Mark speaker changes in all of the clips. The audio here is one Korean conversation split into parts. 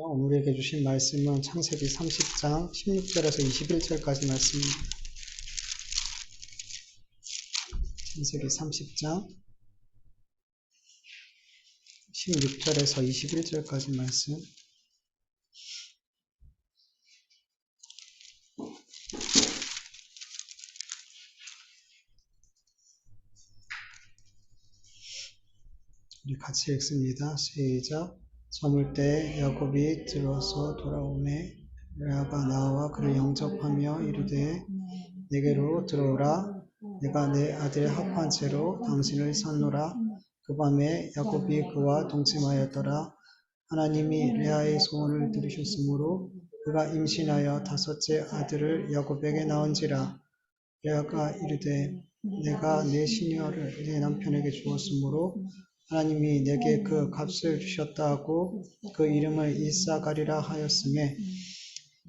Speaker 1: 우리에게 주신 말씀은 창세기 30장 16절에서 21절까지 말씀입니다. 창세기 30장 16절에서 21절까지 말씀. 우리 같이 읽습니다. 시작. 저물 때 야곱이 들어서 돌아오매 레아가 나와 그를 영접하며 이르되 내게로 들어오라. 내가 내 아들 합한 채로 당신을 샀노라. 그 밤에 야곱이 그와 동침하였더라. 하나님이 레아의 소원을 들으셨으므로 그가 임신하여 다섯째 아들을 야곱에게 낳은지라. 레아가 이르되 내가 내 시녀를 내 남편에게 주었으므로 하나님이 내게 그 값을 주셨다 하고 그 이름을 이사가리라 하였으매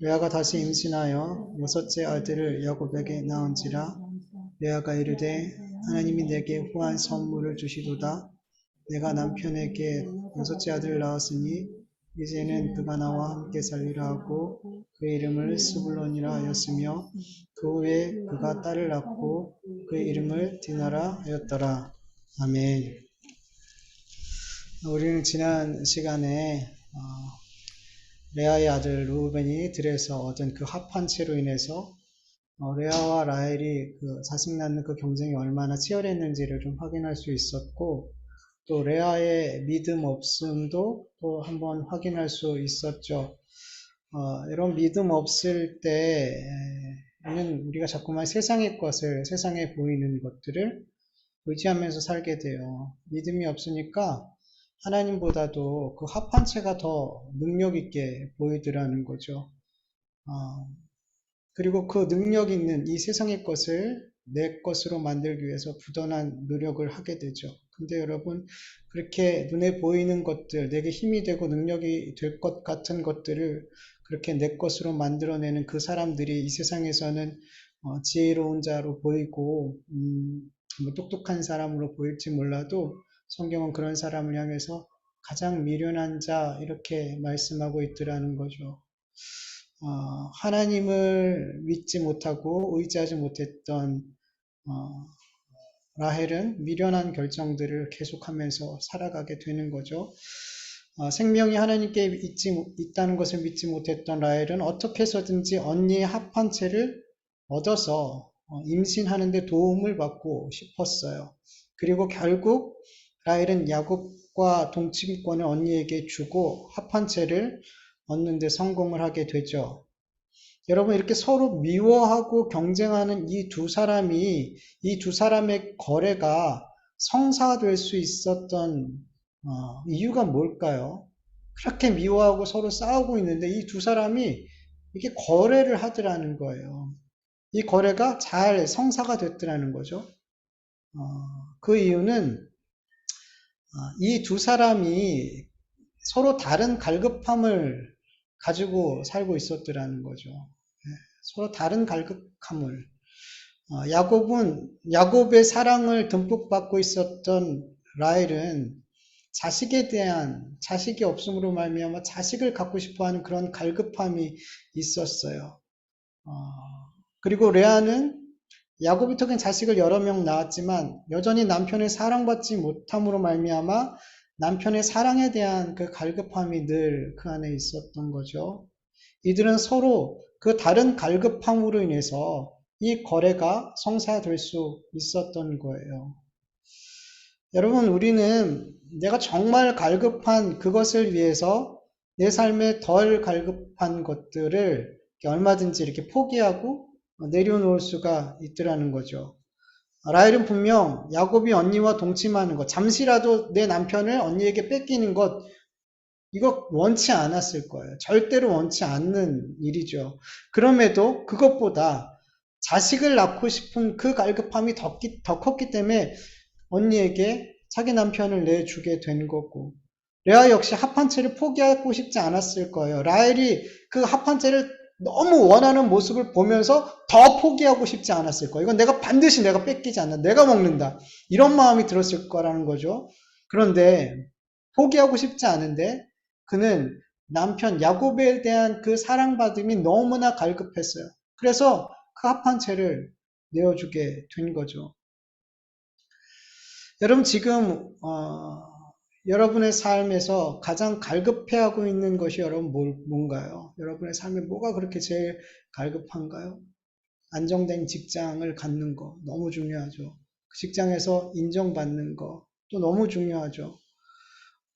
Speaker 1: 레아가 다시 임신하여 여섯째 아들을 야곱에게 낳은지라. 레아가 이르되 하나님이 내게 후한 선물을 주시도다. 내가 남편에게 여섯째 아들을 낳았으니 이제는 그가 나와 함께 살리라 하고 그 이름을 스불론이라 하였으며 그 후에 그가 딸을 낳고 그 이름을 디나라 하였더라. 아멘. 우리는 지난 시간에 레아의 아들 루벤이 들에서 얻은 그 합한 채로 인해서 레아와 라헬이 그 자식 낳는 그 경쟁이 얼마나 치열했는지를 좀 확인할 수 있었고, 또 레아의 믿음 없음도 또 한번 확인할 수 있었죠. 이런 믿음 없을 때는 우리가 자꾸만 세상의 것을, 세상에 보이는 것들을 의지하면서 살게 돼요. 믿음이 없으니까 하나님보다도 그 합한 채가 더 능력 있게 보이더라는 거죠. 그리고 그 능력 있는 이 세상의 것을 내 것으로 만들기 위해서 부단한 노력을 하게 되죠. 근데 여러분, 그렇게 눈에 보이는 것들, 내게 힘이 되고 능력이 될 것 같은 것들을 그렇게 내 것으로 만들어내는 그 사람들이 이 세상에서는 지혜로운 자로 보이고 똑똑한 사람으로 보일지 몰라도 성경은 그런 사람을 향해서 가장 미련한 자 이렇게 말씀하고 있더라는 거죠. 하나님을 믿지 못하고 의지하지 못했던 라헬은 미련한 결정들을 계속하면서 살아가게 되는 거죠. 생명이 하나님께 있다는 것을 믿지 못했던 라헬은 어떻게 해서든지 언니의 합한 채를 얻어서 임신하는 데 도움을 받고 싶었어요. 그리고 결국 라헬은 야곱과 동침권을 언니에게 주고 합한 채를 얻는 데 성공을 하게 되죠. 여러분, 이렇게 서로 미워하고 경쟁하는 이 두 사람의 거래가 성사될 수 있었던 이유가 뭘까요? 그렇게 미워하고 서로 싸우고 있는데 이 두 사람이 이렇게 거래를 하더라는 거예요. 이 거래가 잘 성사가 됐더라는 거죠. 그 이유는 이 두 사람이 서로 다른 갈급함을 가지고 살고 있었더라는 거죠. 서로 다른 갈급함을. 야곱의 사랑을 듬뿍 받고 있었던 라헬은 자식이 없음으로 말미암아 자식을 갖고 싶어하는 그런 갈급함이 있었어요. 그리고 레아는 야곱이 토긴 자식을 여러 명 낳았지만 여전히 남편의 사랑받지 못함으로 말미암아 남편의 사랑에 대한 그 갈급함이 늘 그 안에 있었던 거죠. 이들은 서로 그 다른 갈급함으로 인해서 이 거래가 성사될 수 있었던 거예요. 여러분, 우리는 내가 정말 갈급한 그것을 위해서 내 삶에 덜 갈급한 것들을 얼마든지 이렇게 포기하고 내려놓을 수가 있더라는 거죠. 라헬은 분명 야곱이 언니와 동침하는 것, 잠시라도 내 남편을 언니에게 뺏기는 것, 이거 원치 않았을 거예요. 절대로 원치 않는 일이죠. 그럼에도 그것보다 자식을 낳고 싶은 그 갈급함이 더 컸기 때문에 언니에게 자기 남편을 내주게 된 거고, 레아 역시 합한 채를 포기하고 싶지 않았을 거예요. 라헬이 그 합한 채를 너무 원하는 모습을 보면서 더 포기하고 싶지 않았을 거예요. 이건 반드시 내가 뺏기지 않는다. 내가 먹는다. 이런 마음이 들었을 거라는 거죠. 그런데 포기하고 싶지 않은데 그는 남편 야곱에 대한 그 사랑받음이 너무나 갈급했어요. 그래서 그 합한 채를 내어주게 된 거죠. 여러분 지금 여러분의 삶에서 가장 갈급해하고 있는 것이 여러분 뭔가요? 여러분의 삶에 뭐가 그렇게 제일 갈급한가요? 안정된 직장을 갖는 거 너무 중요하죠. 그 직장에서 인정받는 거 또 너무 중요하죠.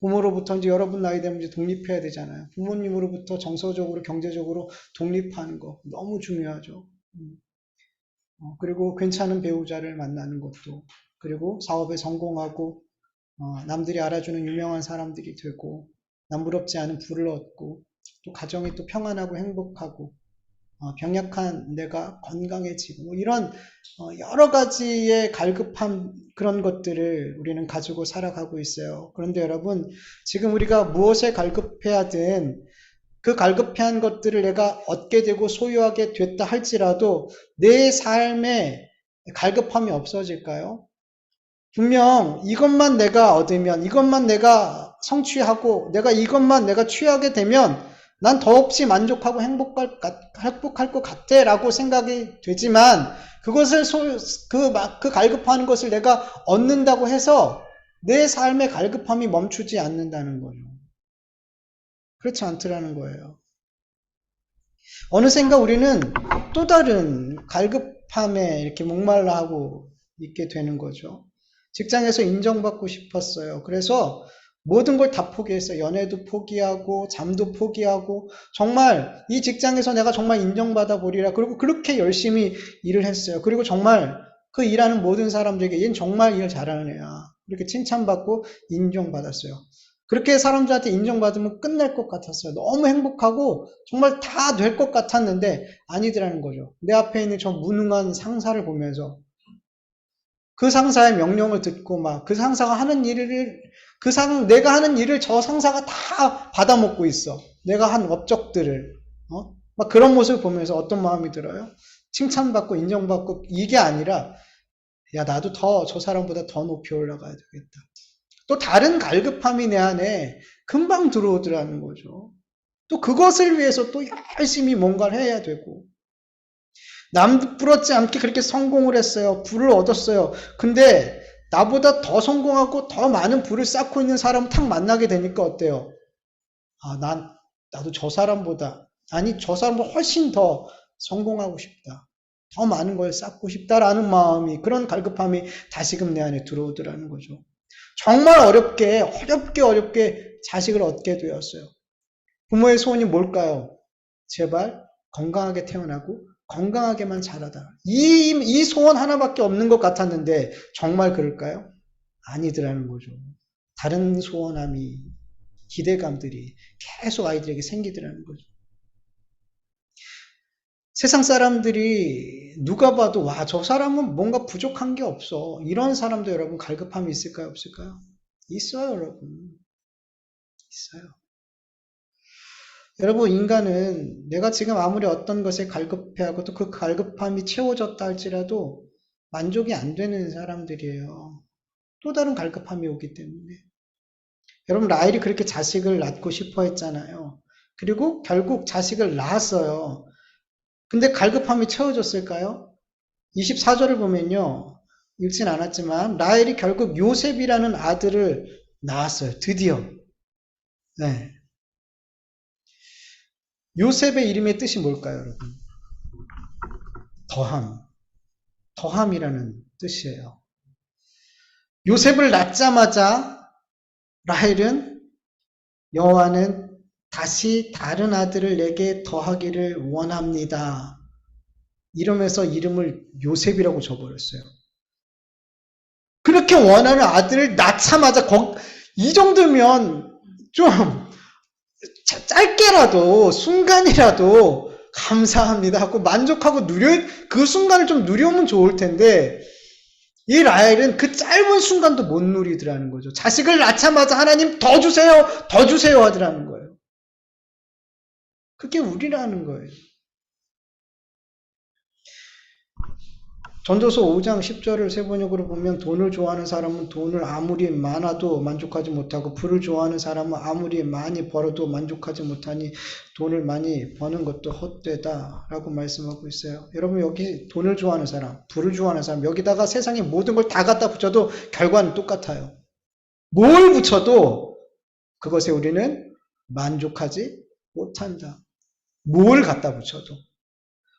Speaker 1: 부모로부터 이제 여러분 나이 되면 이제 독립해야 되잖아요. 부모님으로부터 정서적으로 경제적으로 독립하는 거 너무 중요하죠. 그리고 괜찮은 배우자를 만나는 것도, 그리고 사업에 성공하고 남들이 알아주는 유명한 사람들이 되고 남부럽지 않은 부를 얻고 또 가정이 또 평안하고 행복하고 병약한 내가 건강해지고 뭐 이런 여러 가지의 갈급한 그런 것들을 우리는 가지고 살아가고 있어요. 그런데 여러분 지금 우리가 무엇에 갈급해야든 그 갈급해한 것들을 내가 얻게 되고 소유하게 됐다 할지라도 내 삶에 갈급함이 없어질까요? 분명 이것만 내가 얻으면, 이것만 내가 성취하고, 이것만 내가 취하게 되면 난 더없이 만족하고 행복할 것 같아 라고 생각이 되지만 그것을 그 갈급하는 것을 내가 얻는다고 해서 내 삶의 갈급함이 멈추지 않는다는 거죠. 그렇지 않더라는 거예요. 어느샌가 우리는 또 다른 갈급함에 이렇게 목말라 하고 있게 되는 거죠. 직장에서 인정받고 싶었어요. 그래서 모든 걸 다 포기했어요. 연애도 포기하고 잠도 포기하고 정말 이 직장에서 내가 정말 인정받아 보리라. 그리고 그렇게 열심히 일을 했어요. 그리고 정말 그 일하는 모든 사람들에게 얘는 정말 일 잘하는 애야. 이렇게 칭찬받고 인정받았어요. 그렇게 사람들한테 인정받으면 끝날 것 같았어요. 너무 행복하고 정말 다 될 것 같았는데 아니더라는 거죠. 내 앞에 있는 저 무능한 상사를 보면서 그 상사의 명령을 듣고 막 그 상사가 하는 일을 내가 하는 일을 저 상사가 다 받아먹고 있어. 내가 한 업적들을 막 그런 모습을 보면서 어떤 마음이 들어요? 칭찬받고 인정받고 이게 아니라 야 나도 더 저 사람보다 더 높이 올라가야 되겠다. 또 다른 갈급함이 내 안에 금방 들어오더라는 거죠. 또 그것을 위해서 또 열심히 뭔가를 해야 되고 남 부럽지 않게 그렇게 성공을 했어요. 부를 얻었어요. 근데 나보다 더 성공하고 더 많은 부를 쌓고 있는 사람을 탁 만나게 되니까 어때요? 나도 저 사람보다, 아니, 저 사람보다 훨씬 더 성공하고 싶다. 더 많은 걸 쌓고 싶다라는 마음이, 그런 갈급함이 다시금 내 안에 들어오더라는 거죠. 정말 어렵게 자식을 얻게 되었어요. 부모의 소원이 뭘까요? 제발 건강하게 태어나고 건강하게만 자라다. 이 소원 하나밖에 없는 것 같았는데 정말 그럴까요? 아니더라는 거죠. 다른 소원함이, 기대감들이 계속 아이들에게 생기더라는 거죠. 세상 사람들이 누가 봐도 와, 저 사람은 뭔가 부족한 게 없어. 이런 사람도 여러분 갈급함이 있을까요? 없을까요? 있어요, 여러분. 있어요. 여러분, 인간은 내가 지금 아무리 어떤 것에 갈급해하고 또 그 갈급함이 채워졌다 할지라도 만족이 안 되는 사람들이에요. 또 다른 갈급함이 오기 때문에. 여러분, 라헬이 그렇게 자식을 낳고 싶어 했잖아요. 그리고 결국 자식을 낳았어요. 근데 갈급함이 채워졌을까요? 24절을 보면요. 읽진 않았지만 라헬이 결국 요셉이라는 아들을 낳았어요. 드디어. 네. 요셉의 이름의 뜻이 뭘까요, 여러분? 더함이라는 뜻이에요. 요셉을 낳자마자 라헬은 여호와는 다시 다른 아들을 내게 더하기를 원합니다. 이러면서 이름을 요셉이라고 줘버렸어요. 그렇게 원하는 아들을 낳자마자 이 정도면 좀 짧게라도 순간이라도 감사합니다 하고 만족하고 그 순간을 좀 누려면 좋을 텐데 이 라헬은 그 짧은 순간도 못 누리더라는 거죠. 자식을 낳자마자 하나님 더 주세요 하더라는 거예요. 그게 우리라는 거예요. 전도서 5장 10절을 세번역으로 보면 돈을 좋아하는 사람은 돈을 아무리 많아도 만족하지 못하고 부를 좋아하는 사람은 아무리 많이 벌어도 만족하지 못하니 돈을 많이 버는 것도 헛되다 라고 말씀하고 있어요. 여러분 여기 돈을 좋아하는 사람, 부를 좋아하는 사람 여기다가 세상의 모든 걸 다 갖다 붙여도 결과는 똑같아요. 뭘 붙여도 그것에 우리는 만족하지 못한다. 뭘 갖다 붙여도.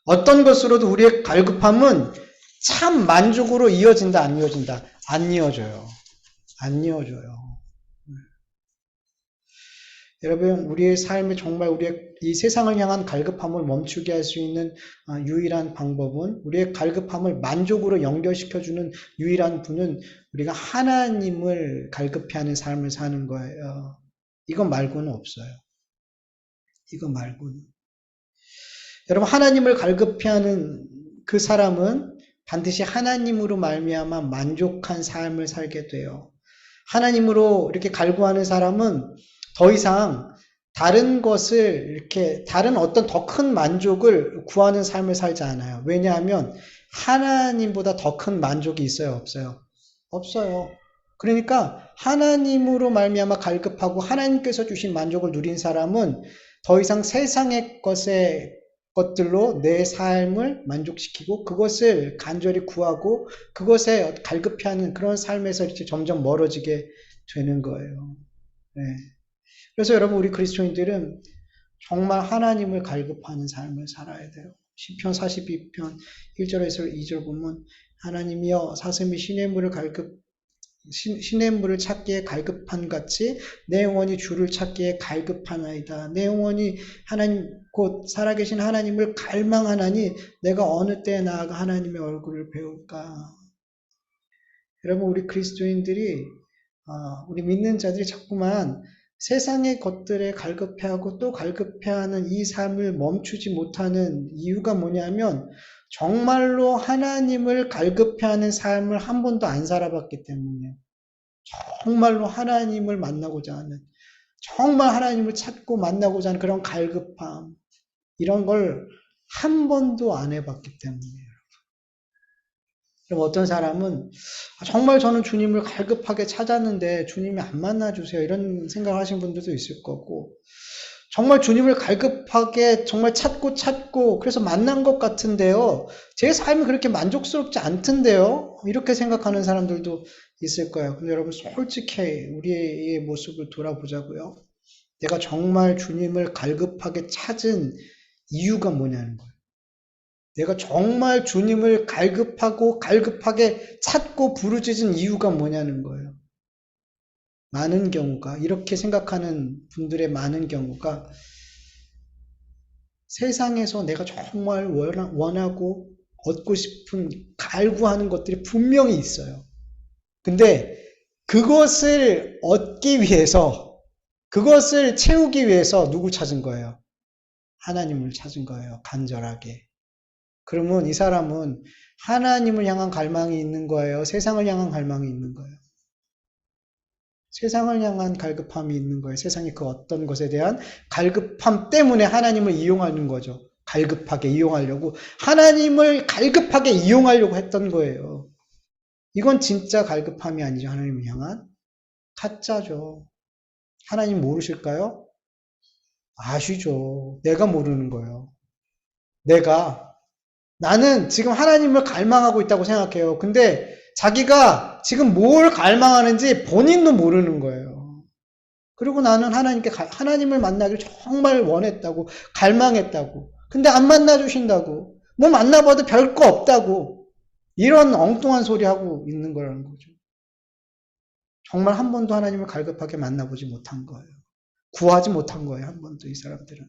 Speaker 1: 어떤 것으로도 우리의 갈급함은 참 만족으로 이어진다, 안 이어진다? 안 이어져요. 안 이어져요. 여러분, 우리의 삶에 정말 우리의 이 세상을 향한 갈급함을 멈추게 할 수 있는 유일한 방법은 우리의 갈급함을 만족으로 연결시켜주는 유일한 분은 우리가 하나님을 갈급해하는 삶을 사는 거예요. 이거 말고는 없어요. 이거 말고는. 여러분, 하나님을 갈급해하는 그 사람은 반드시 하나님으로 말미암아 만족한 삶을 살게 돼요. 하나님으로 이렇게 갈구하는 사람은 더 이상 다른 것을 이렇게 다른 어떤 더 큰 만족을 구하는 삶을 살지 않아요. 왜냐하면 하나님보다 더 큰 만족이 있어요, 없어요? 없어요. 그러니까 하나님으로 말미암아 갈급하고 하나님께서 주신 만족을 누린 사람은 더 이상 세상의 것들로 내 삶을 만족시키고 그것을 간절히 구하고 그것에 갈급해하는 그런 삶에서 이제 점점 멀어지게 되는 거예요. 네. 그래서 여러분 우리 그리스도인들은 정말 하나님을 갈급하는 삶을 살아야 돼요. 시편 42편 1절에서 2절 보면 하나님이여 사슴이 시냇물을 찾기에 갈급한 같이 내 영혼이 주를 찾기에 갈급하나이다. 내 영혼이 하나님 곧 살아계신 하나님을 갈망하나니 내가 어느 때에 나아가 하나님의 얼굴을 배울까. 여러분 우리 그리스도인들이 우리 믿는 자들이 자꾸만 세상의 것들에 갈급해하고 또 갈급해하는 이 삶을 멈추지 못하는 이유가 뭐냐면 정말로 하나님을 갈급해하는 삶을 한 번도 안 살아봤기 때문에 정말로 하나님을 만나고자 하는 정말 하나님을 찾고 만나고자 하는 그런 갈급함 이런 걸 한 번도 안 해봤기 때문이에요. 그럼 어떤 사람은 정말 저는 주님을 갈급하게 찾았는데 주님이 안 만나주세요 이런 생각을 하신 분들도 있을 거고 정말 주님을 갈급하게 정말 찾고 그래서 만난 것 같은데요. 제 삶이 그렇게 만족스럽지 않던데요. 이렇게 생각하는 사람들도 있을 거예요. 근데 여러분 솔직히 우리의 모습을 돌아보자고요. 내가 정말 주님을 갈급하게 찾은 이유가 뭐냐는 거예요. 내가 정말 주님을 갈급하게 찾고 부르짖은 이유가 뭐냐는 거예요. 많은 경우가 이렇게 생각하는 분들의 많은 경우가 세상에서 내가 정말 원하고 얻고 싶은 갈구하는 것들이 분명히 있어요. 근데 그것을 얻기 위해서 그것을 채우기 위해서 누구 찾은 거예요? 하나님을 찾은 거예요. 간절하게. 그러면 이 사람은 하나님을 향한 갈망이 있는 거예요? 세상을 향한 갈망이 있는 거예요? 세상을 향한 갈급함이 있는 거예요. 세상의 그 어떤 것에 대한 갈급함 때문에 하나님을 이용하는 거죠. 갈급하게 이용하려고. 하나님을 갈급하게 이용하려고 했던 거예요. 이건 진짜 갈급함이 아니죠. 하나님을 향한. 가짜죠. 하나님 모르실까요? 아시죠. 내가 모르는 거예요. 나는 지금 하나님을 갈망하고 있다고 생각해요. 근데 자기가 지금 뭘 갈망하는지 본인도 모르는 거예요. 그리고 나는 하나님을 만나기를 정말 원했다고, 갈망했다고. 근데 안 만나주신다고. 뭐 만나봐도 별 거 없다고. 이런 엉뚱한 소리 하고 있는 거라는 거죠. 정말 한 번도 하나님을 갈급하게 만나보지 못한 거예요. 구하지 못한 거예요. 한 번도 이 사람들은.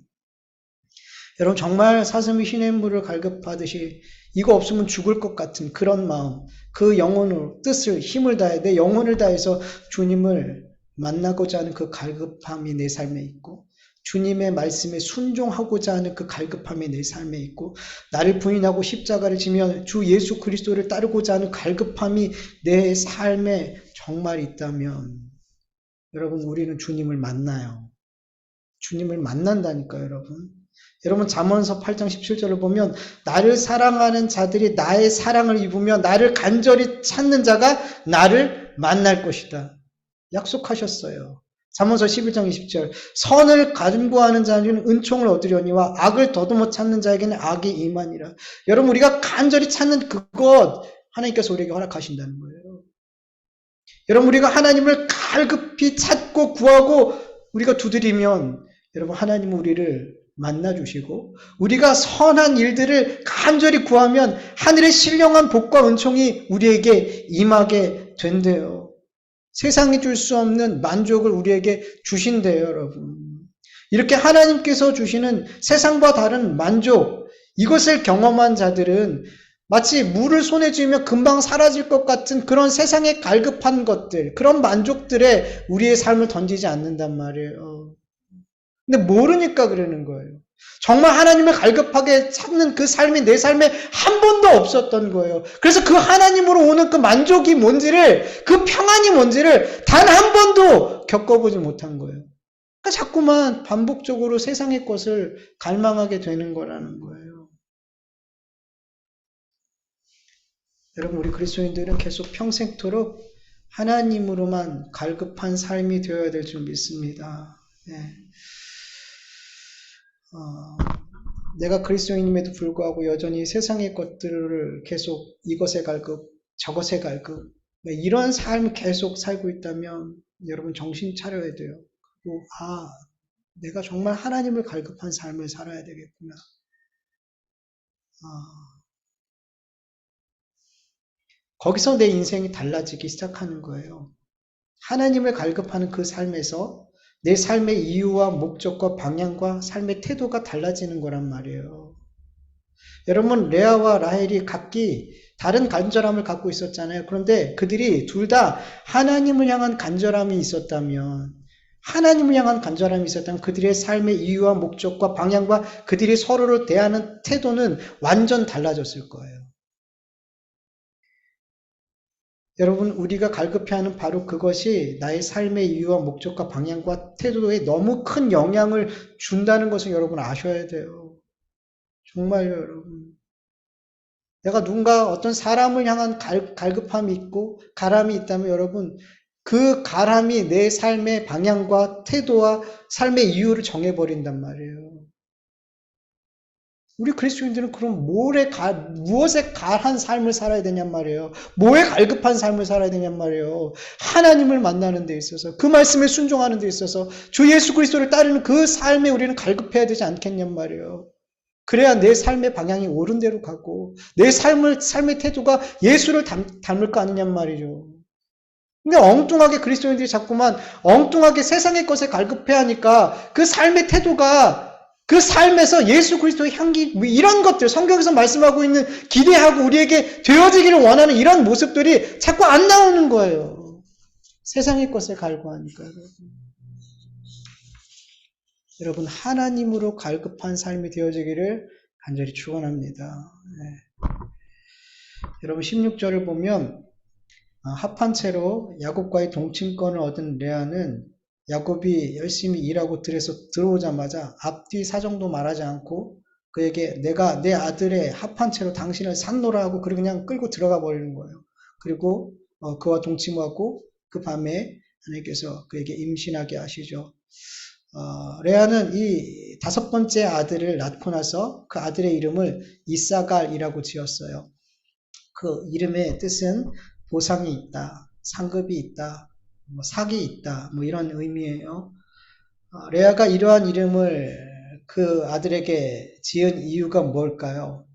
Speaker 1: 여러분 정말 사슴이 시냇물을 갈급하듯이 이거 없으면 죽을 것 같은 그런 마음, 그 영혼을 뜻을 힘을 다해 내 영혼을 다해서 주님을 만나고자 하는 그 갈급함이 내 삶에 있고 주님의 말씀에 순종하고자 하는 그 갈급함이 내 삶에 있고 나를 부인하고 십자가를 지며 주 예수 그리스도를 따르고자 하는 갈급함이 내 삶에 정말 있다면 여러분 우리는 주님을 만나요. 주님을 만난다니까요, 여러분. 여러분 잠언서 8장 17절을 보면 나를 사랑하는 자들이 나의 사랑을 입으며 나를 간절히 찾는 자가 나를 만날 것이다. 약속하셨어요. 잠언서 11장 20절 선을 간구하는 자는 은총을 얻으려니와 악을 더듬어 찾는 자에게는 악이 임하니라. 여러분 우리가 간절히 찾는 그것 하나님께서 우리에게 허락하신다는 거예요. 여러분 우리가 하나님을 갈급히 찾고 구하고 우리가 두드리면 여러분 하나님은 우리를 만나주시고 우리가 선한 일들을 간절히 구하면 하늘의 신령한 복과 은총이 우리에게 임하게 된대요. 세상이 줄 수 없는 만족을 우리에게 주신대요, 여러분. 이렇게 하나님께서 주시는 세상과 다른 만족, 이것을 경험한 자들은 마치 물을 손에 쥐면 금방 사라질 것 같은 그런 세상에 갈급한 것들, 그런 만족들에 우리의 삶을 던지지 않는단 말이에요. 근데 모르니까 그러는 거예요. 정말 하나님을 갈급하게 찾는 그 삶이 내 삶에 한 번도 없었던 거예요. 그래서 그 하나님으로 오는 그 만족이 뭔지를, 그 평안이 뭔지를 단 한 번도 겪어보지 못한 거예요. 그러니까 자꾸만 반복적으로 세상의 것을 갈망하게 되는 거라는 거예요. 여러분 우리 그리스도인들은 계속 평생토록 하나님으로만 갈급한 삶이 되어야 될 줄 믿습니다. 네. 내가 그리스도인임에도 불구하고 여전히 세상의 것들을 계속 이것에 갈급, 저것에 갈급, 이런 삶을 계속 살고 있다면 여러분 정신 차려야 돼요. 그리고 내가 정말 하나님을 갈급한 삶을 살아야 되겠구나. 거기서 내 인생이 달라지기 시작하는 거예요. 하나님을 갈급하는 그 삶에서 내 삶의 이유와 목적과 방향과 삶의 태도가 달라지는 거란 말이에요. 여러분 레아와 라헬이 각기 다른 간절함을 갖고 있었잖아요. 그런데 그들이 둘 다 하나님을 향한 간절함이 있었다면 그들의 삶의 이유와 목적과 방향과 그들이 서로를 대하는 태도는 완전 달라졌을 거예요. 여러분 우리가 갈급해하는 바로 그것이 나의 삶의 이유와 목적과 방향과 태도에 너무 큰 영향을 준다는 것을 여러분 아셔야 돼요. 정말요 여러분. 내가 누군가 어떤 사람을 향한 갈급함이 있고 가람이 있다면 여러분 그 가람이 내 삶의 방향과 태도와 삶의 이유를 정해버린단 말이에요. 우리 그리스도인들은 그럼 무엇에 갈한 삶을 살아야 되냔 말이에요. 뭐에 갈급한 삶을 살아야 되냔 말이에요. 하나님을 만나는 데 있어서 그 말씀에 순종하는 데 있어서 주 예수 그리스도를 따르는 그 삶에 우리는 갈급해야 되지 않겠냔 말이에요. 그래야 내 삶의 방향이 옳은 대로 가고 내 삶의 태도가 예수를 닮을 거 아니냔 말이죠. 근데 엉뚱하게 그리스도인들이 자꾸만 엉뚱하게 세상의 것에 갈급해하니까 그 삶의 태도가 그 삶에서 예수 그리스도의 향기 이런 것들 성경에서 말씀하고 있는 기대하고 우리에게 되어지기를 원하는 이런 모습들이 자꾸 안 나오는 거예요. 세상의 것에 갈구하니까. 여러분 하나님으로 갈급한 삶이 되어지기를 간절히 축원합니다. 네. 여러분 16절을 보면 합한 채로 야곱과의 동침권을 얻은 레아는 야곱이 열심히 일하고 들에서 들어오자마자 앞뒤 사정도 말하지 않고 그에게 내가 내 아들의 합한 채로 당신을 샀노라 하고 그냥 끌고 들어가 버리는 거예요. 그리고 그와 동침하고 그 밤에 하나님께서 그에게 임신하게 하시죠. 레아는 이 5번째 아들을 낳고 나서 그 아들의 이름을 이사갈이라고 지었어요. 그 이름의 뜻은 보상이 있다, 상급이 있다, sak이 있다, 이런 의미예요. 레아가 이러한 이름을 그 아들에게 지은 이유가 뭘까요?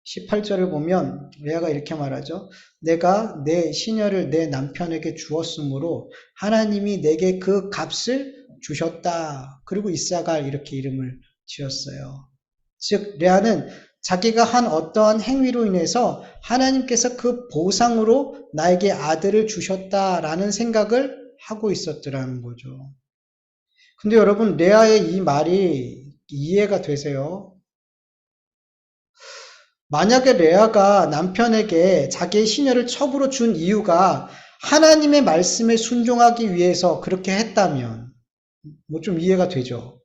Speaker 1: 18절을 보면 레아가 이렇게 말하죠. 내가 내 시녀를 내 남편에게 주었으므로 하나님이 내게 그 값을 주셨다. 그리고 이사갈 이렇게 이름을 지었어요. 즉 레아는 자기가 한 어떠한 행위로 인해서 하나님께서 그 보상으로 나에게 아들을 주셨다라는 생각을 하고 있었더라는 거죠. 근데 여러분 레아의 이 말이 이해가 되세요? 만약에 레아가 남편에게 자기의 시녀를 첩으로 준 이유가 하나님의 말씀에 순종하기 위해서 그렇게 했다면 좀 이해가 되죠.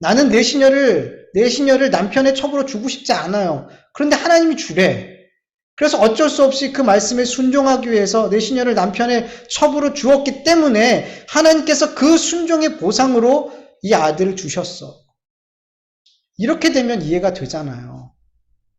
Speaker 1: 나는 내 시녀를 남편의 첩으로 주고 싶지 않아요. 그런데 하나님이 주래. 그래서 어쩔 수 없이 그 말씀에 순종하기 위해서 내 시녀를 남편의 첩으로 주었기 때문에 하나님께서 그 순종의 보상으로 이 아들을 주셨어. 이렇게 되면 이해가 되잖아요.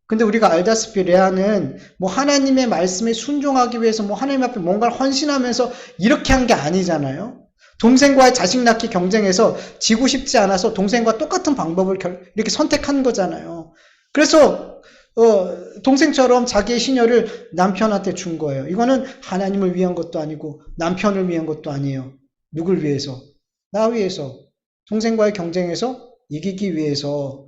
Speaker 1: 근데 우리가 알다시피 레아는 뭐 하나님의 말씀에 순종하기 위해서 뭐 하나님 앞에 뭔가를 헌신하면서 이렇게 한 게 아니잖아요. 동생과의 자식 낳기 경쟁에서 지고 싶지 않아서 동생과 똑같은 방법을 이렇게 선택한 거잖아요. 그래서 동생처럼 자기의 시녀를 남편한테 준 거예요. 이거는 하나님을 위한 것도 아니고 남편을 위한 것도 아니에요. 누굴 위해서? 나 위해서. 동생과의 경쟁에서 이기기 위해서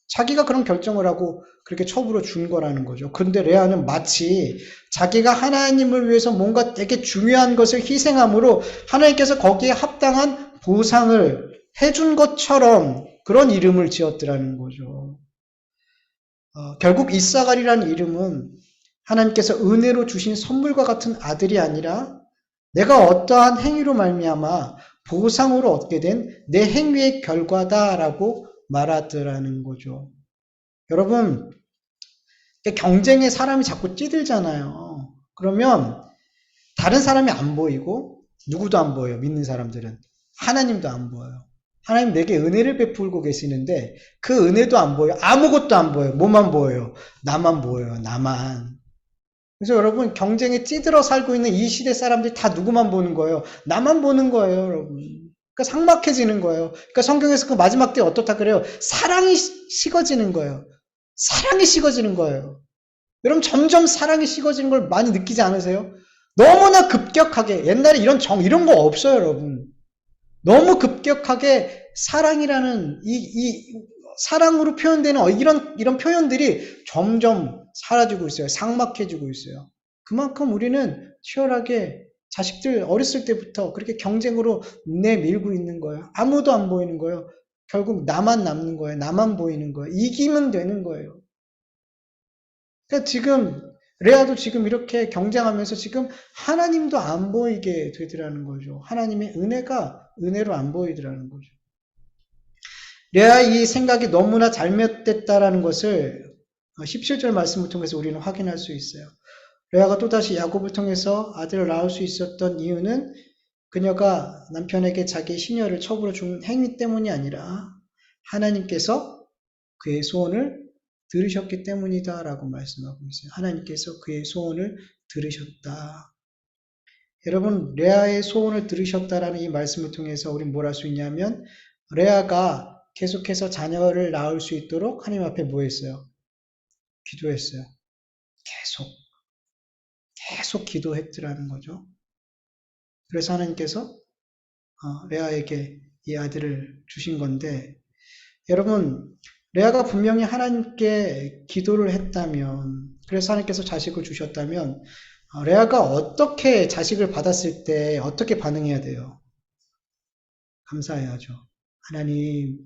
Speaker 1: 자기가 그런 결정을 하고 그렇게 첩으로 준 거라는 거죠. 그런데 레아는 마치 자기가 하나님을 위해서 뭔가 되게 중요한 것을 희생함으로 하나님께서 거기에 합당한 보상을 해준 것처럼 그런 이름을 지었더라는 거죠. 결국 이사갈이라는 이름은 하나님께서 은혜로 주신 선물과 같은 아들이 아니라 내가 어떠한 행위로 말미암아 보상으로 얻게 된 내 행위의 결과다라고 말하더라는 거죠. 여러분, 경쟁에 사람이 자꾸 찌들잖아요. 그러면 다른 사람이 안 보이고 누구도 안 보여요. 믿는 사람들은. 하나님도 안 보여요. 하나님 내게 은혜를 베풀고 계시는데 그 은혜도 안 보여요. 아무것도 안 보여요. 뭐만 보여요? 나만 보여요. 나만. 그래서 여러분 경쟁에 찌들어 살고 있는 이 시대 사람들이 다 누구만 보는 거예요? 나만 보는 거예요, 여러분. 그러니까 삭막해지는 거예요. 그러니까 성경에서 그 마지막 때 어떻다 그래요? 사랑이 식어지는 거예요. 사랑이 식어지는 거예요. 여러분 점점 사랑이 식어지는 걸 많이 느끼지 않으세요? 너무나 급격하게 옛날에 이런 거 없어요, 여러분. 너무 급격하게 사랑이라는 이 사랑으로 표현되는 이런 표현들이 점점 사라지고 있어요. 삭막해지고 있어요. 그만큼 우리는 치열하게 자식들 어렸을 때부터 그렇게 경쟁으로 내밀고 있는 거예요. 아무도 안 보이는 거예요. 결국 나만 남는 거예요. 나만 보이는 거예요. 이기면 되는 거예요. 그러니까 지금 레아도 지금 이렇게 경쟁하면서 지금 하나님도 안 보이게 되더라는 거죠. 하나님의 은혜가 은혜로 안 보이더라는 거죠. 레아의 이 생각이 너무나 잘못됐다라는 것을 17절 말씀을 통해서 우리는 확인할 수 있어요. 레아가 또다시 야곱을 통해서 아들을 낳을 수 있었던 이유는 그녀가 남편에게 자기 시녀를 첩으로 준 행위 때문이 아니라 하나님께서 그의 소원을 들으셨기 때문이다라고 말씀하고 있어요. 하나님께서 그의 소원을 들으셨다. 여러분, 레아의 소원을 들으셨다라는 이 말씀을 통해서 우리는 뭘 할 수 있냐면 레아가 계속해서 자녀를 낳을 수 있도록 하나님 앞에 뭐 했어요? 기도했어요. 계속 기도했더라는 거죠. 그래서 하나님께서 레아에게 이 아들을 주신 건데 여러분 레아가 분명히 하나님께 기도를 했다면 그래서 하나님께서 자식을 주셨다면 레아가 어떻게 자식을 받았을 때 어떻게 반응해야 돼요? 감사해야죠. 하나님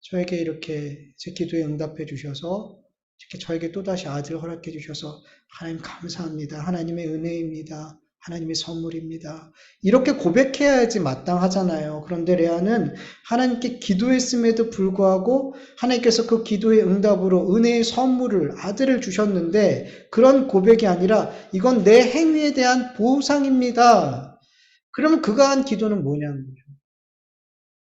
Speaker 1: 저에게 이렇게 제 기도에 응답해 주셔서 이렇게 저에게 또다시 아들을 허락해 주셔서 하나님 감사합니다. 하나님의 은혜입니다. 하나님의 선물입니다. 이렇게 고백해야지 마땅하잖아요. 그런데 레아는 하나님께 기도했음에도 불구하고 하나님께서 그 기도의 응답으로 은혜의 선물을 아들을 주셨는데 그런 고백이 아니라 이건 내 행위에 대한 보상입니다. 그러면 그가 한 기도는 뭐냐는 거죠.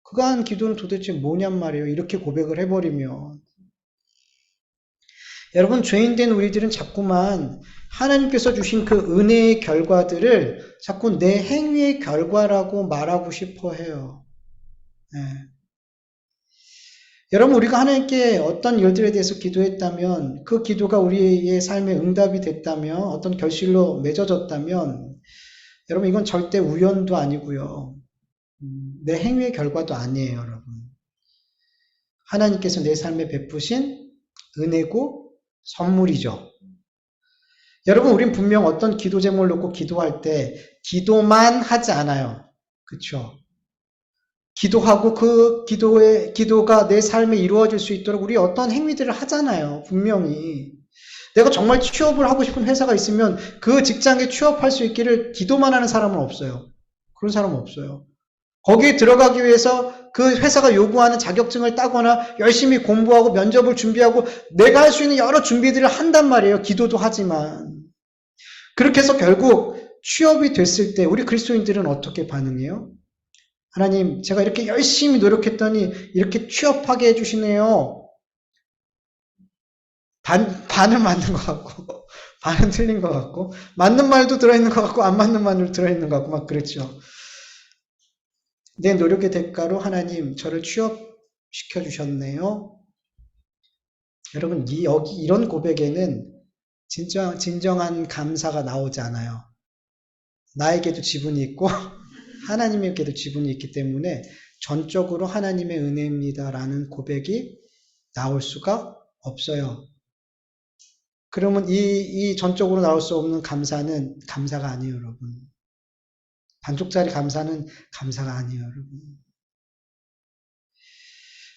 Speaker 1: 그가 한 기도는 도대체 뭐냔 말이에요. 이렇게 고백을 해버리면. 여러분 죄인된 우리들은 자꾸만 하나님께서 주신 그 은혜의 결과들을 자꾸 내 행위의 결과라고 말하고 싶어 해요. 네. 여러분 우리가 하나님께 어떤 일들에 대해서 기도했다면 그 기도가 우리의 삶에 응답이 됐다면 어떤 결실로 맺어졌다면 여러분 이건 절대 우연도 아니고요. 내 행위의 결과도 아니에요, 여러분. 하나님께서 내 삶에 베푸신 은혜고 선물이죠. 여러분, 우린 분명 어떤 기도 제목을 놓고 기도할 때 기도만 하지 않아요. 그렇죠? 기도하고 그 기도가 내 삶에 이루어질 수 있도록 우리 어떤 행위들을 하잖아요. 분명히. 내가 정말 취업을 하고 싶은 회사가 있으면 그 직장에 취업할 수 있기를 기도만 하는 사람은 없어요. 그런 사람은 없어요. 거기에 들어가기 위해서 그 회사가 요구하는 자격증을 따거나 열심히 공부하고 면접을 준비하고 내가 할 수 있는 여러 준비들을 한단 말이에요. 기도도 하지만. 그렇게 해서 결국 취업이 됐을 때 우리 그리스도인들은 어떻게 반응해요? 하나님, 제가 이렇게 열심히 노력했더니 이렇게 취업하게 해주시네요. 반은 맞는 것 같고, 반은 틀린 것 같고, 맞는 말도 들어있는 것 같고, 안 맞는 말도 들어있는 것 같고, 막 그랬죠. 내 노력의 대가로 하나님, 저를 취업시켜 주셨네요. 여러분, 여기 이런 고백에는 진정한 감사가 나오지 않아요. 나에게도 지분이 있고, 하나님에게도 지분이 있기 때문에 전적으로 하나님의 은혜입니다라는 고백이 나올 수가 없어요. 그러면 이 전적으로 나올 수 없는 감사는 감사가 아니에요, 여러분. 반쪽짜리 감사는 감사가 아니에요, 여러분.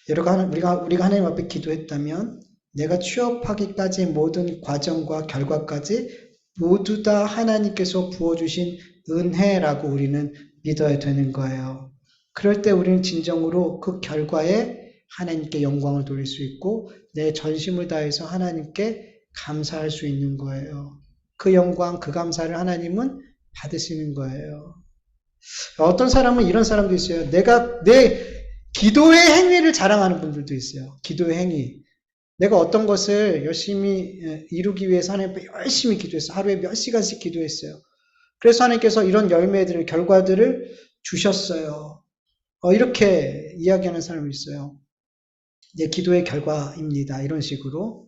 Speaker 1: 우리가 하나님 앞에 기도했다면 내가 취업하기까지의 모든 과정과 결과까지 모두 다 하나님께서 부어주신 은혜라고 우리는 믿어야 되는 거예요. 그럴 때 우리는 진정으로 그 결과에 하나님께 영광을 돌릴 수 있고 내 전심을 다해서 하나님께 감사할 수 있는 거예요. 그 영광, 그 감사를 하나님은 받으시는 거예요. 어떤 사람은 이런 사람도 있어요. 내 기도의 행위를 자랑하는 분들도 있어요. 기도의 행위. 내가 어떤 것을 열심히 이루기 위해서 하나님 앞에 열심히 기도했어요. 하루에 몇 시간씩 기도했어요. 그래서 하나님께서 이런 열매들을, 결과들을 주셨어요. 이렇게 이야기하는 사람이 있어요. 내 기도의 결과입니다. 이런 식으로.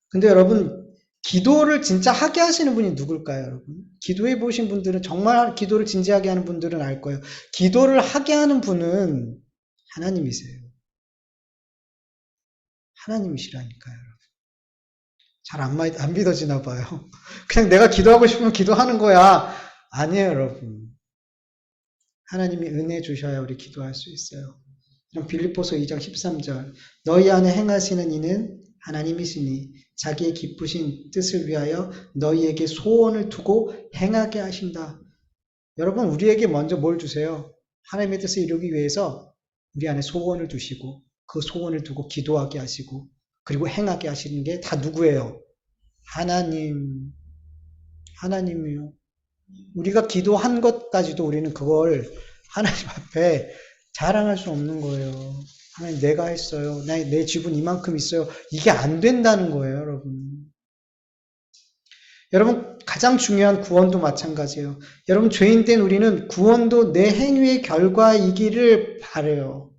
Speaker 1: 근데 여러분, 기도를 진짜 하게 하시는 분이 누굴까요, 여러분? 기도해 보신 분들은, 정말 기도를 진지하게 하는 분들은 알 거예요. 기도를 하게 하는 분은 하나님이세요. 하나님이시라니까요, 여러분. 잘 안 믿어지나 봐요. 그냥 내가 기도하고 싶으면 기도하는 거야. 아니에요, 여러분. 하나님이 은혜 주셔야 우리 기도할 수 있어요. 빌립보서 2장 13절. 너희 안에 행하시는 이는 하나님이시니 자기의 기쁘신 뜻을 위하여 너희에게 소원을 두고 행하게 하신다. 여러분, 우리에게 먼저 뭘 주세요? 하나님의 뜻을 이루기 위해서 우리 안에 소원을 두시고 그 소원을 두고 기도하게 하시고 그리고 행하게 하시는 게 다 누구예요? 하나님이요. 우리가 기도한 것까지도 우리는 그걸 하나님 앞에 자랑할 수 없는 거예요. 하나님, 내가 했어요. 내 지분 이만큼 있어요. 이게 안 된다는 거예요, 여러분. 여러분, 가장 중요한 구원도 마찬가지예요. 여러분, 죄인된 우리는 구원도 내 행위의 결과이기를 바라요.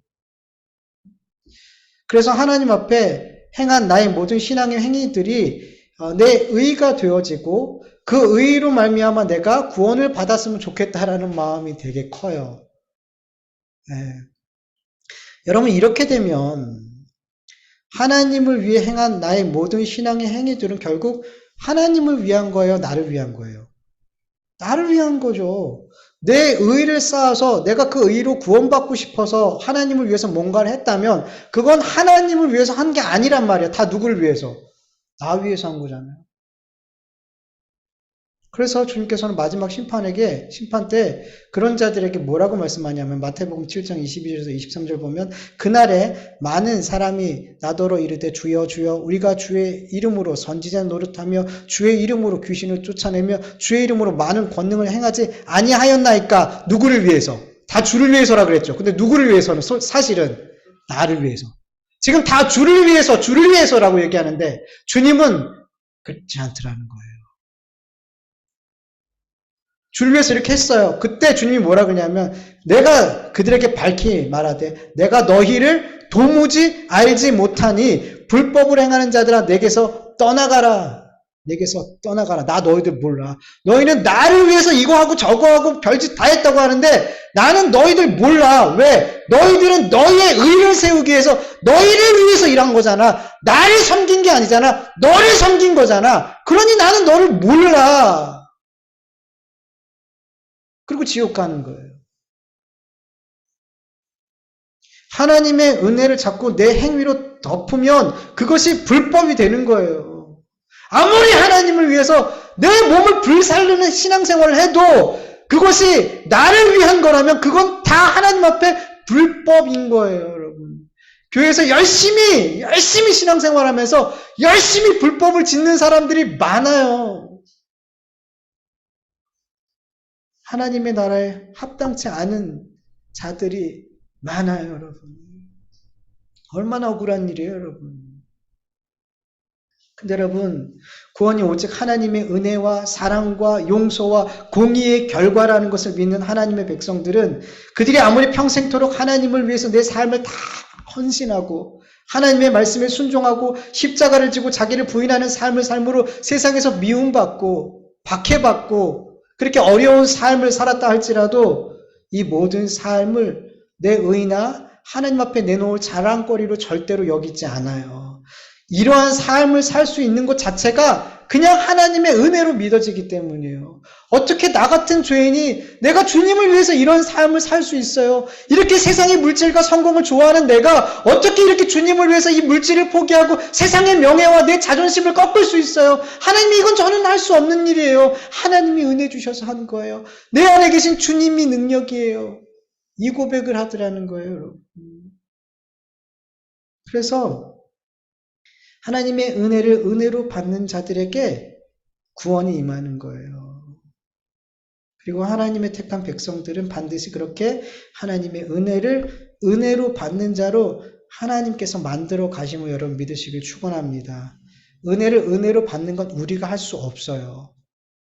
Speaker 1: 그래서 하나님 앞에 행한 나의 모든 신앙의 행위들이 내 의가 되어지고 그 의로 말미암아 내가 구원을 받았으면 좋겠다라는 마음이 되게 커요. 네. 여러분, 이렇게 되면 하나님을 위해 행한 나의 모든 신앙의 행위들은 결국 하나님을 위한 거예요? 나를 위한 거예요? 나를 위한 거죠. 내 의를 쌓아서 내가 그 의로 구원받고 싶어서 하나님을 위해서 뭔가를 했다면 그건 하나님을 위해서 한 게 아니란 말이야. 다 누구를 위해서? 나 위해서 한 거잖아요. 그래서 주님께서는 마지막 심판 때 그런 자들에게 뭐라고 말씀하냐면 마태복음 7장 22절에서 23절 보면 그날에 많은 사람이 나더러 이르되 주여 주여 우리가 주의 이름으로 선지자 노릇하며 주의 이름으로 귀신을 쫓아내며 주의 이름으로 많은 권능을 행하지 아니하였나이까. 누구를 위해서? 다 주를 위해서라 그랬죠. 근데 누구를 위해서는? 사실은 나를 위해서. 지금 다 주를 위해서라고 얘기하는데 주님은 그렇지 않더라는 거예요. 주를 위해서 이렇게 했어요. 그때 주님이 뭐라 그러냐면 내가 그들에게 밝히 말하되 내가 너희를 도무지 알지 못하니 불법을 행하는 자들아 내게서 떠나가라. 나 너희들 몰라. 너희는 나를 위해서 이거 하고 저거 하고 별짓 다 했다고 하는데 나는 너희들 몰라. 왜? 너희들은 너희의 의를 세우기 위해서 너희를 위해서 일한 거잖아. 나를 섬긴 게 아니잖아. 너를 섬긴 거잖아. 그러니 나는 너를 몰라. 그리고 지옥 가는 거예요. 하나님의 은혜를 자꾸 내 행위로 덮으면 그것이 불법이 되는 거예요. 아무리 하나님을 위해서 내 몸을 불살르는 신앙생활을 해도 그것이 나를 위한 거라면 그건 다 하나님 앞에 불법인 거예요, 여러분. 교회에서 열심히 신앙생활하면서 열심히 불법을 짓는 사람들이 많아요. 하나님의 나라에 합당치 않은 자들이 많아요, 여러분. 얼마나 억울한 일이에요, 여러분. 근데 여러분, 구원이 오직 하나님의 은혜와 사랑과 용서와 공의의 결과라는 것을 믿는 하나님의 백성들은 그들이 아무리 평생토록 하나님을 위해서 내 삶을 다 헌신하고 하나님의 말씀에 순종하고 십자가를 지고 자기를 부인하는 삶을 삶으로 세상에서 미움받고 박해받고 그렇게 어려운 삶을 살았다 할지라도 이 모든 삶을 내 의나 하나님 앞에 내놓을 자랑거리로 절대로 여기지 않아요. 이러한 삶을 살 수 있는 것 자체가 그냥 하나님의 은혜로 믿어지기 때문이에요. 어떻게 나 같은 죄인이 내가 주님을 위해서 이런 삶을 살 수 있어요? 이렇게 세상의 물질과 성공을 좋아하는 내가 어떻게 이렇게 주님을 위해서 이 물질을 포기하고 세상의 명예와 내 자존심을 꺾을 수 있어요? 하나님이 이건 저는 할 수 없는 일이에요. 하나님이 은혜 주셔서 한 거예요. 내 안에 계신 주님이 능력이에요. 이 고백을 하더라는 거예요, 여러분. 그래서 하나님의 은혜를 은혜로 받는 자들에게 구원이 임하는 거예요. 그리고 하나님의 택한 백성들은 반드시 그렇게 하나님의 은혜를 은혜로 받는 자로 하나님께서 만들어 가심을 여러분 믿으시길 축원합니다. 은혜를 은혜로 받는 건 우리가 할 수 없어요.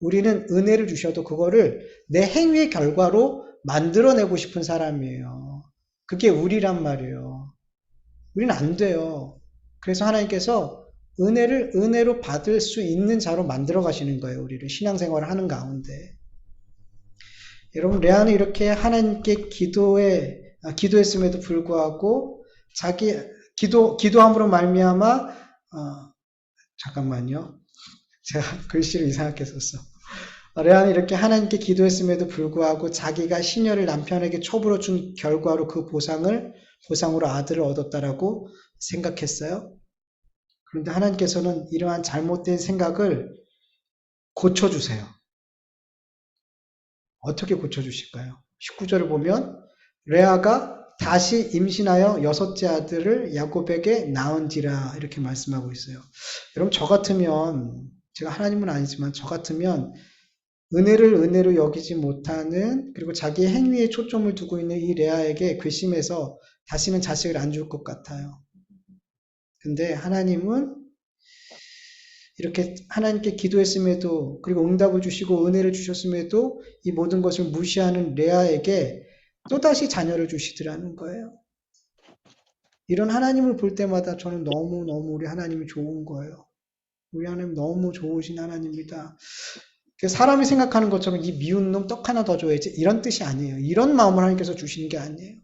Speaker 1: 우리는 은혜를 주셔도 그거를 내 행위의 결과로 만들어내고 싶은 사람이에요. 그게 우리란 말이에요. 우리는 안 돼요. 그래서 하나님께서 은혜를 은혜로 받을 수 있는 자로 만들어 가시는 거예요. 우리를 신앙생활을 하는 가운데. 여러분 레아는 이렇게 하나님께 기도했음에도 불구하고 자기 기도함으로 말미암아 잠깐만요. 제가 글씨를 이상하게 썼어. 레아는 이렇게 하나님께 기도했음에도 불구하고 자기가 시녀를 남편에게 첩으로 준 결과로 그 보상으로 아들을 얻었다라고 생각했어요. 그런데 하나님께서는 이러한 잘못된 생각을 고쳐주세요. 어떻게 고쳐주실까요? 19절을 보면 레아가 다시 임신하여 6째 아들을 야곱에게 낳은지라 이렇게 말씀하고 있어요. 여러분 저 같으면 제가 하나님은 아니지만 저 같으면 은혜를 은혜로 여기지 못하는 그리고 자기의 행위에 초점을 두고 있는 이 레아에게 괘씸해서 다시는 자식을 안 줄 것 같아요. 근데 하나님은 이렇게 하나님께 기도했음에도 그리고 응답을 주시고 은혜를 주셨음에도 이 모든 것을 무시하는 레아에게 또다시 자녀를 주시더라는 거예요. 이런 하나님을 볼 때마다 저는 너무너무 우리 하나님이 좋은 거예요. 우리 하나님 너무 좋으신 하나님입니다. 사람이 생각하는 것처럼 이 미운 놈 떡 하나 더 줘야지 이런 뜻이 아니에요. 이런 마음을 하나님께서 주시는 게 아니에요.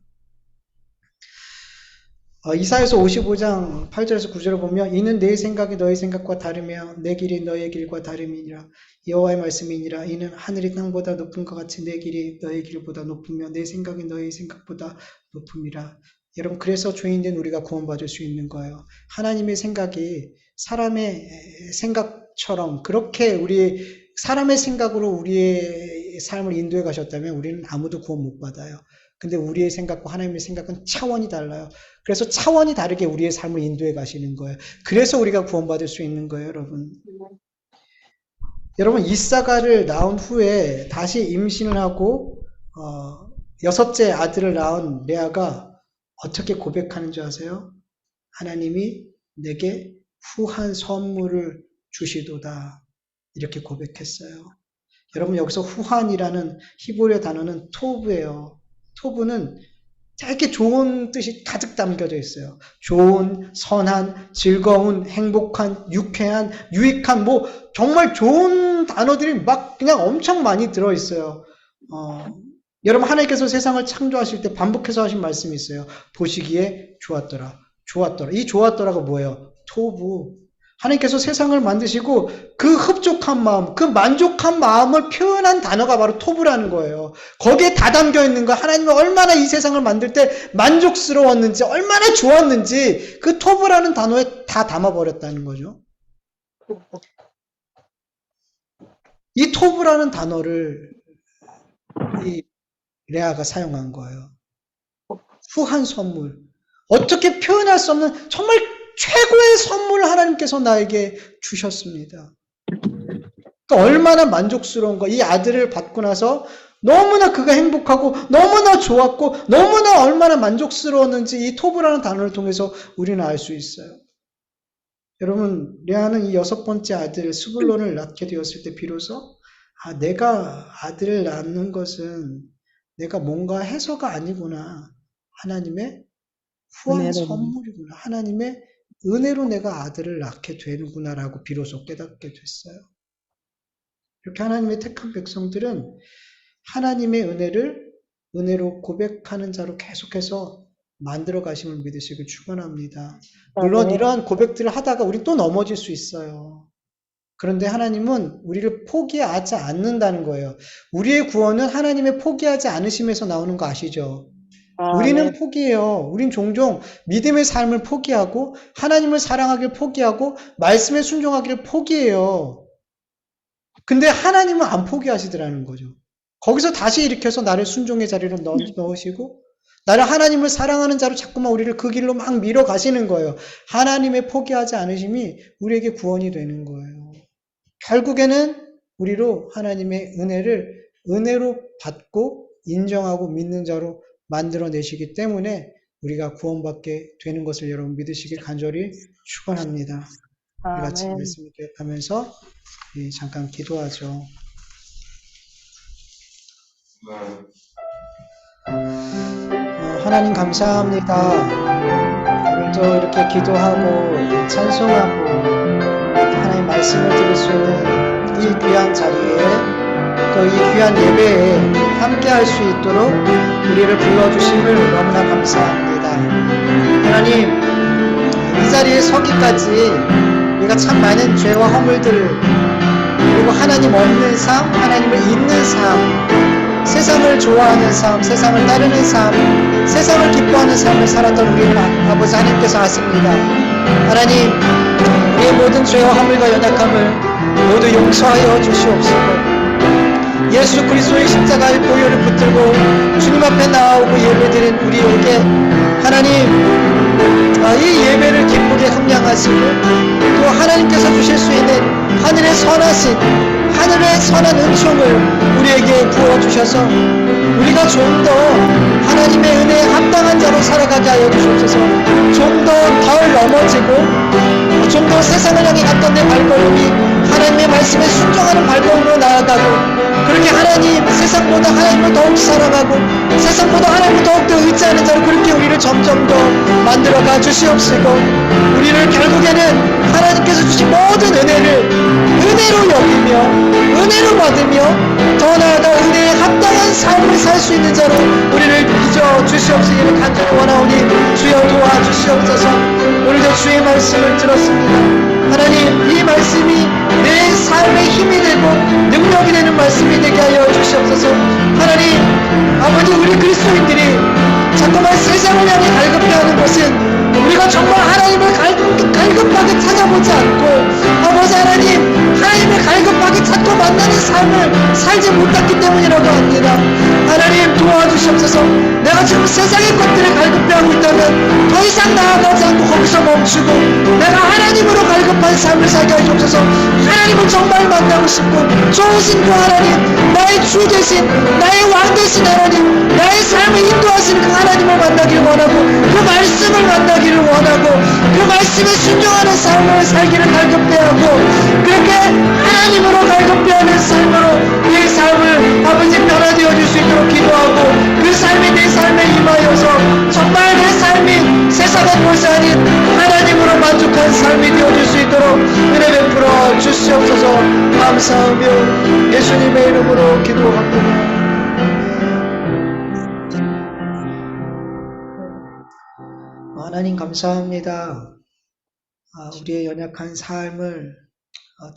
Speaker 1: 이사야서 55장 8절에서 9절을 보면 이는 내 생각이 너의 생각과 다르며 내 길이 너의 길과 다름이니라. 여호와의 말씀이니라. 이는 하늘이 땅보다 높은 것 같이 내 길이 너의 길보다 높으며 내 생각이 너의 생각보다 높음이라. 여러분 그래서 죄인된 우리가 구원받을 수 있는 거예요. 하나님의 생각이 사람의 생각처럼 그렇게 우리 사람의 생각으로 우리의 삶을 인도해 가셨다면 우리는 아무도 구원 못 받아요. 근데 우리의 생각과 하나님의 생각은 차원이 달라요. 그래서 차원이 다르게 우리의 삶을 인도해 가시는 거예요. 그래서 우리가 구원받을 수 있는 거예요, 여러분. 여러분, 이사가를 낳은 후에 다시 임신을 하고 6째 아들을 낳은 레아가 어떻게 고백하는 줄 아세요? 하나님이 내게 후한 선물을 주시도다. 이렇게 고백했어요. 여러분, 여기서 후한이라는 히브리어 단어는 토브예요. 토브는 되게 좋은 뜻이 가득 담겨져 있어요. 좋은, 선한, 즐거운, 행복한, 유쾌한, 유익한, 뭐 정말 좋은 단어들이 막 그냥 엄청 많이 들어있어요. 여러분 하나님께서 세상을 창조하실 때 반복해서 하신 말씀이 있어요. 보시기에 좋았더라. 좋았더라. 이 좋았더라가 뭐예요? 토부. 하나님께서 세상을 만드시고 그 흡족한 마음, 그 만족한 마음을 표현한 단어가 바로 토부라는 거예요. 거기에 다 담겨 있는 거 하나님이 얼마나 이 세상을 만들 때 만족스러웠는지 얼마나 좋았는지 그 토부라는 단어에 다 담아버렸다는 거죠. 이 토부라는 단어를 이 레아가 사용한 거예요. 후한 선물. 어떻게 표현할 수 없는 정말 최고의 선물을 하나님께서 나에게 주셨습니다. 그러니까 얼마나 만족스러운 거. 이 아들을 받고 나서 너무나 그가 행복하고 너무나 좋았고 너무나 얼마나 만족스러웠는지 이 토브라는 단어를 통해서 우리는 알 수 있어요. 여러분, 레아는 이 6번째 아들 스불론을 낳게 되었을 때 비로소 내가 아들을 낳는 것은 내가 뭔가 해서가 아니구나. 하나님의 후한
Speaker 2: 은혜로.
Speaker 1: 선물이구나. 하나님의 은혜로 내가 아들을 낳게 되는구나라고 비로소 깨닫게 됐어요. 이렇게 하나님의 택한 백성들은 하나님의 은혜로 고백하는 자로 계속해서 만들어 가심을 믿으시길 축원합니다. 물론
Speaker 2: 아멘.
Speaker 1: 이러한 고백들을 하다가 우리 또 넘어질 수 있어요. 그런데 하나님은 우리를 포기하지 않는다는 거예요. 우리의 구원은 하나님의 포기하지 않으심에서 나오는 거 아시죠? 우리는
Speaker 2: 아멘.
Speaker 1: 포기해요. 우린 종종 믿음의 삶을 포기하고 하나님을 사랑하길 포기하고 말씀에 순종하기를 포기해요. 근데 하나님은 안 포기하시더라는 거죠. 거기서 다시 일으켜서 나를 순종의 자리로 넣으시고 나를 하나님을 사랑하는 자로 자꾸만 우리를 그 길로 막 밀어 가시는 거예요. 하나님의 포기하지 않으심이 우리에게 구원이 되는 거예요. 결국에는 우리로 하나님의 은혜로 받고 인정하고 믿는 자로 만들어내시기 때문에 우리가 구원받게 되는 것을 여러분 믿으시길 간절히 축원합니다. 우리 같이
Speaker 2: 아멘.
Speaker 1: 말씀을 기억하면서 잠깐 기도하죠. 하나님 감사합니다. 오늘도 이렇게 기도하고 찬송하고 하나님 말씀을 들을 수 있는 이 귀한 자리에 또 이 귀한 예배에 함께 할 수 있도록 우리를 불러주심을 너무나 감사합니다. 하나님, 이 자리에 서기까지 우리가 참 많은 죄와 허물들 그리고 하나님 없는 삶, 하나님을 잊는 삶, 세상을 좋아하는 삶, 세상을 따르는 삶, 세상을 기뻐하는 삶을 살았던 우리는 아버지 하나님께서 아십니다. 하나님, 우리의 모든 죄와 허물과 연약함을 모두 용서하여 주시옵소서. 예수 그리스도의 십자가의 보혈을 붙들고 주님 앞에 나아오고 예배드린 우리에게 하나님 이 예배를 기쁘게 함양하시고 또 하나님께서 주실 수 있는 하늘의 선한 은총을 우리에게 부어주셔서 우리가 좀 더 하나님의 은혜에 합당한 자로 살아가게 하여 주옵소서. 좀 더 덜 넘어지고 좀 더 세상을 향해 갔던 내 발걸음이 하나님의 말씀에 순종하는 발걸음으로 나아가고 그렇게 하나님 세상보다 하나님을 더욱 사랑하고 세상보다 하나님을 더욱더 의지하는 자로 그렇게 우리를 점점 더 만들어가 주시옵시고 우리를 결국에는 하나님께서 주신 모든 은혜로 여기며 은혜로 받으며 더 나아가 은혜에 합당한 삶을 살 수 있는 자로 우리를 빚어 주시옵시기를 간절히 원하오니 주여 도와주시옵소서. 오늘도 주의 말씀을 들었습니다. 하나님 이 말씀이 내 삶의 힘이 되고 능력이 되는 말씀이 되게 하여 주시옵소서. 하나님 아버지 우리 그리스도인들이 자꾸만 세상을 향해 갈급해하는 것은 우리가 정말 하나님을 갈급하게 찾아보지 않고 아버지 하나님을 갈급하게 찾고 만나는 삶을 살지 못했기 때문이라고 합니다. 하나님 도와주시옵소서. 내가 지금 세상의 것들을 갈급해하고 있다면 더 이상 나아가지 않고 거기서 멈추고 내가 하나님으로 갈급한 삶을 살게 해주옵소서. 하나님을 정말 만나고 싶고 좋으신 그 하나님 나의 주 되신 나의 왕 되신 하나님 나의 삶을 인도하시는 그 하나님을 만나기를 원하고 그 말씀을 만나기를 원하고 그 말씀에 순종하는 삶을 살기를 갈급해하고 그렇게 하나님으로 갈급해하는 삶으로 이 삶을 아버지 변화되어 줄 수 있도록 기도하고 그 삶이 내 삶에 임하여서 정말 내 삶이 세상의 것이 아닌 하나님으로 만족한 삶이 되어줄 수 있도록 은혜 베풀어 주시옵소서. 감사하며 예수님의 이름으로 기도합니다. 하나님 감사합니다. 우리의 연약한 삶을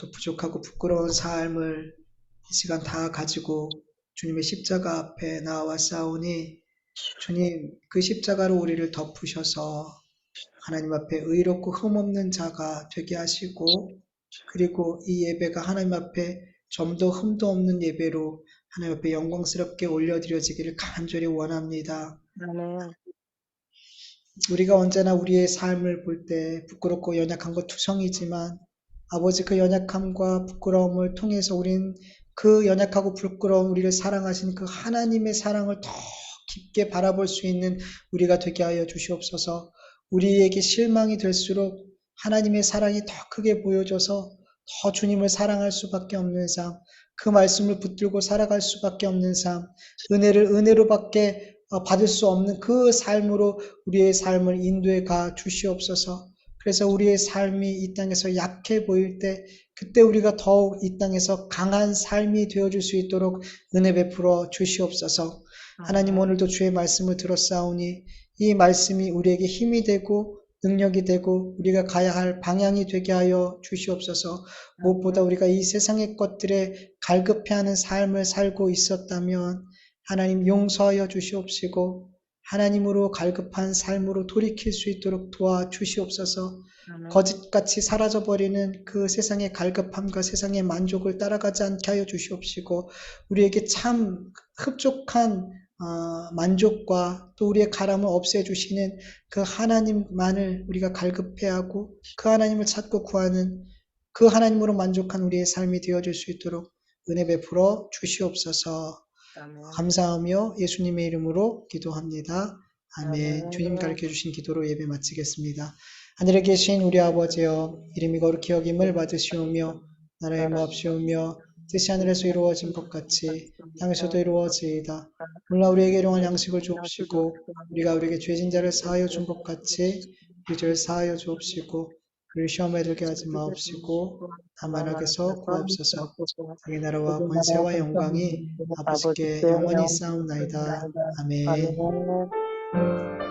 Speaker 1: 또 부족하고 부끄러운 삶을 이 시간 다 가지고 주님의 십자가 앞에 나와 싸우니 주님 그 십자가로 우리를 덮으셔서 하나님 앞에 의롭고 흠없는 자가 되게 하시고 그리고 이 예배가 하나님 앞에 좀 더 흠도 없는 예배로 하나님 앞에 영광스럽게 올려드려지기를 간절히 원합니다.
Speaker 2: 아멘.
Speaker 1: 우리가 언제나 우리의 삶을 볼 때 부끄럽고 연약한 것 투성이지만 아버지 그 연약함과 부끄러움을 통해서 우린 그 연약하고 부끄러운 우리를 사랑하신 그 하나님의 사랑을 더 깊게 바라볼 수 있는 우리가 되게 하여 주시옵소서. 우리에게 실망이 될수록 하나님의 사랑이 더 크게 보여져서 더 주님을 사랑할 수밖에 없는 삶, 그 말씀을 붙들고 살아갈 수밖에 없는 삶, 은혜를 은혜로밖에 받을 수 없는 그 삶으로 우리의 삶을 인도해 가 주시옵소서. 그래서 우리의 삶이 이 땅에서 약해 보일 때 그때 우리가 더욱 이 땅에서 강한 삶이 되어줄 수 있도록 은혜 베풀어 주시옵소서. 하나님
Speaker 2: 아멘.
Speaker 1: 오늘도 주의 말씀을 들었사오니 이 말씀이 우리에게 힘이 되고 능력이 되고 우리가 가야 할 방향이 되게 하여 주시옵소서. 무엇보다
Speaker 2: 아멘.
Speaker 1: 우리가 이 세상의 것들에 갈급해하는 삶을 살고 있었다면 하나님 용서하여 주시옵시고 하나님으로 갈급한 삶으로 돌이킬 수 있도록 도와주시옵소서.
Speaker 2: 아멘.
Speaker 1: 거짓같이 사라져버리는 그 세상의 갈급함과 세상의 만족을 따라가지 않게 하여 주시옵시고 우리에게 참 흡족한 만족과 또 우리의 가람을 없애주시는 그 하나님만을 우리가 갈급해하고 그 하나님을 찾고 구하는 그 하나님으로 만족한 우리의 삶이 되어줄 수 있도록 은혜 베풀어 주시옵소서.
Speaker 2: 아멘.
Speaker 1: 감사하며 예수님의 이름으로 기도합니다. 아멘. 주님
Speaker 2: 아멘.
Speaker 1: 가르쳐 주신 기도로 예배 마치겠습니다. 하늘에 계신 우리 아버지여 이름이 거룩히 여김을 받으시오며 나라의 모합시오며 뜻이 하늘에서 이루어진 것 같이 땅에서도 이루어지이다. 오늘날 우리에게 일용할 양식을 주옵시고 우리가 우리에게 죄진 자를 사하여 준 것 같이 우리 죄를 사하여 주옵시고 우리를 시험에 들게 하지 마옵시고 다만 악에서 구하옵소서. 자기 나라와 권세와 영광이 아버지께 영원히 쌓옵나이다. 아멘.
Speaker 2: 아멘.